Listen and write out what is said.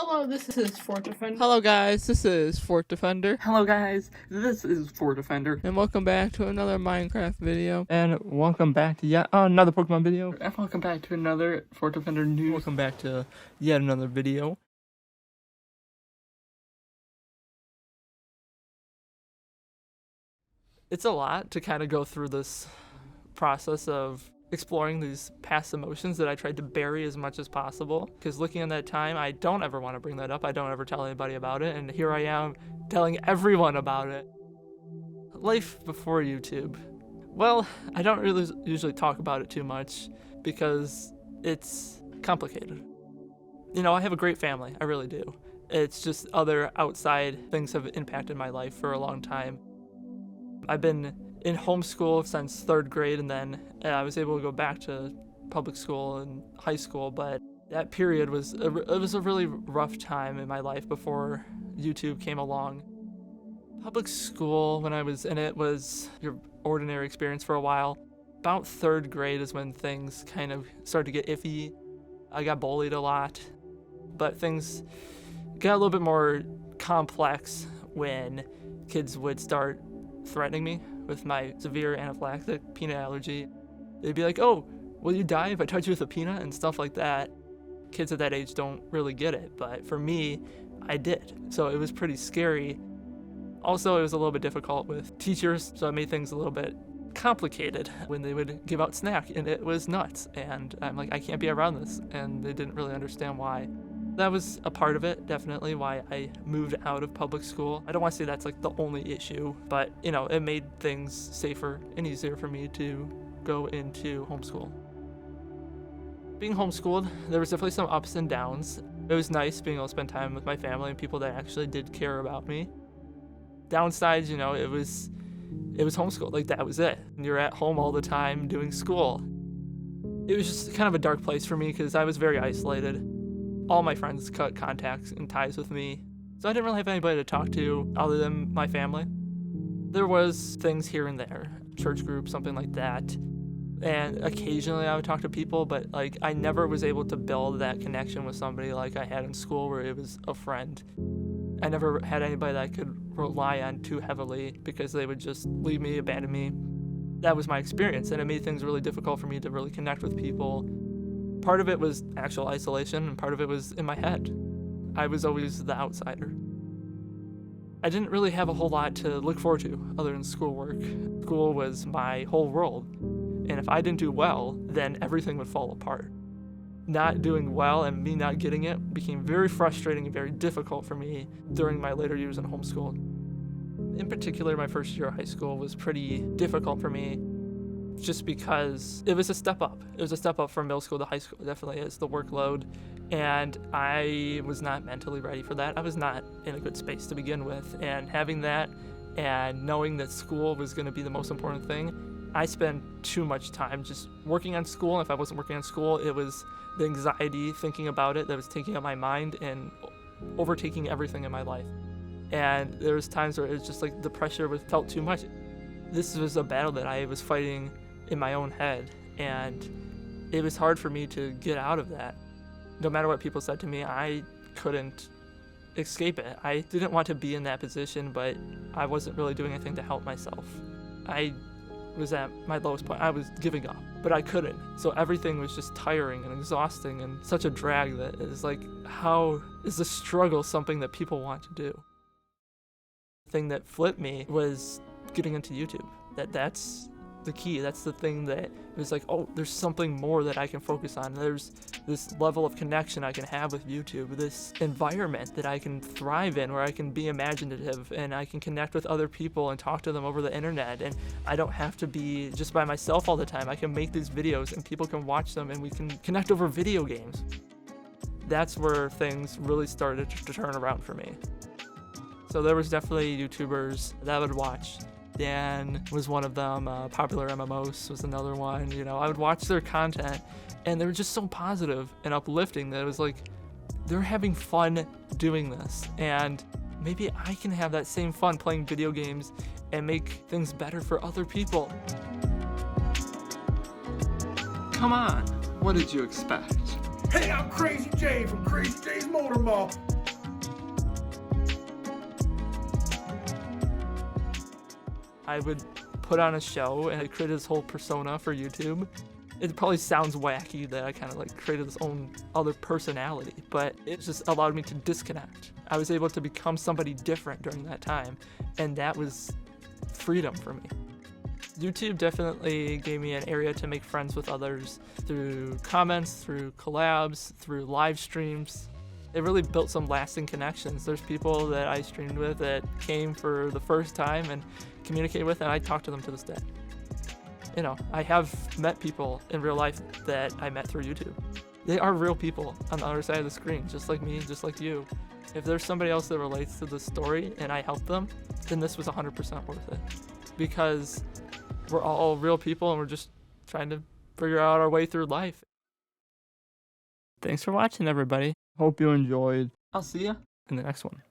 Hello, this is FortDefender. Hello guys, this is FortDefender. Hello guys, this is FortDefender. And welcome back to another Minecraft video. And welcome back to yet another Pokemon video. And welcome back to another FortDefender news. Welcome back to yet another video. It's a lot to kind of go through this process of exploring these past emotions that I tried to bury as much as possible. Because looking at that time, I don't ever want to bring that up. I don't ever tell anybody about it. And here I am telling everyone about it. Life before YouTube. Well, I don't really usually talk about it too much because it's complicated. You know, I have a great family. I really do. It's just other outside things have impacted my life for a long time. I've been in homeschool since 3rd grade, and then I was able to go back to public school and high school, but that period was a really rough time in my life before YouTube came along. Public school, when I was in it, was your ordinary experience for a while. About 3rd grade is when things kind of started to get iffy. I got bullied a lot, but things got a little bit more complex when kids would start threatening me with my severe anaphylactic peanut allergy. They'd be like, "Oh, will you die if I touch you with a peanut?" and stuff like that. Kids at that age don't really get it, but for me, I did. So it was pretty scary. Also, it was a little bit difficult with teachers, so it made things a little bit complicated when they would give out snack, and it was nuts. And I'm like, I can't be around this, and they didn't really understand why. That was a part of it, definitely, why I moved out of public school. I don't want to say that's like the only issue, but you know, it made things safer and easier for me to go into homeschool. Being homeschooled, there was definitely some ups and downs. It was nice being able to spend time with my family and people that actually did care about me. Downsides, you know, it was homeschool, like that was it. You're at home all the time doing school. It was just kind of a dark place for me because I was very isolated. All my friends cut contacts and ties with me, so I didn't really have anybody to talk to other than my family. There was things here and there, church groups, something like that, and occasionally I would talk to people, but like I never was able to build that connection with somebody like I had in school where it was a friend. I never had anybody that I could rely on too heavily because they would just leave me, abandon me. That was my experience, and it made things really difficult for me to really connect with people. Part of it was actual isolation, and part of it was in my head. I was always the outsider. I didn't really have a whole lot to look forward to other than schoolwork. School was my whole world, and if I didn't do well, then everything would fall apart. Not doing well and me not getting it became very frustrating and very difficult for me during my later years in homeschool. In particular, my first year of high school was pretty difficult for me, just because it was a step up. It was a step up from middle school to high school. It definitely is, the workload. And I was not mentally ready for that. I was not in a good space to begin with. And having that and knowing that school was going to be the most important thing, I spent too much time just working on school. And if I wasn't working on school, it was the anxiety thinking about it that was taking up my mind and overtaking everything in my life. And there was times where it was just like the pressure felt too much. This was a battle that I was fighting in my own head, and it was hard for me to get out of that. No matter what people said to me, I couldn't escape it. I didn't want to be in that position, but I wasn't really doing anything to help myself. I was at my lowest point. I was giving up, but I couldn't. So everything was just tiring and exhausting and such a drag that it's like, how is the struggle something that people want to do? The thing that flipped me was getting into YouTube. That's the key. That's the thing that it was like, oh, there's something more that I can focus on. There's this level of connection I can have with YouTube, this environment that I can thrive in where I can be imaginative and I can connect with other people and talk to them over the internet, and I don't have to be just by myself all the time. I can make these videos and people can watch them and we can connect over video games. That's where things really started to turn around for me. So there was definitely YouTubers that I would watch. Dan was one of them, Popular MMOs was another one. You know, I would watch their content and they were just so positive and uplifting that it was like, they're having fun doing this. And maybe I can have that same fun playing video games and make things better for other people. Come on, what did you expect? Hey, I'm Crazy Jay from Crazy Jay's Motor Mall. I would put on a show and I created this whole persona for YouTube. It probably sounds wacky that I kind of like created this own other personality, but it just allowed me to disconnect. I was able to become somebody different during that time, and that was freedom for me. YouTube definitely gave me an area to make friends with others through comments, through collabs, through live streams. It really built some lasting connections. There's people that I streamed with that came for the first time and communicated with, and I talk to them to this day. You know, I have met people in real life that I met through YouTube. They are real people on the other side of the screen, just like me, just like you. If there's somebody else that relates to the story and I help them, then this was 100% worth it. Because we're all real people and we're just trying to figure out our way through life. Thanks for watching, everybody. Hope you enjoyed. I'll see you in the next one.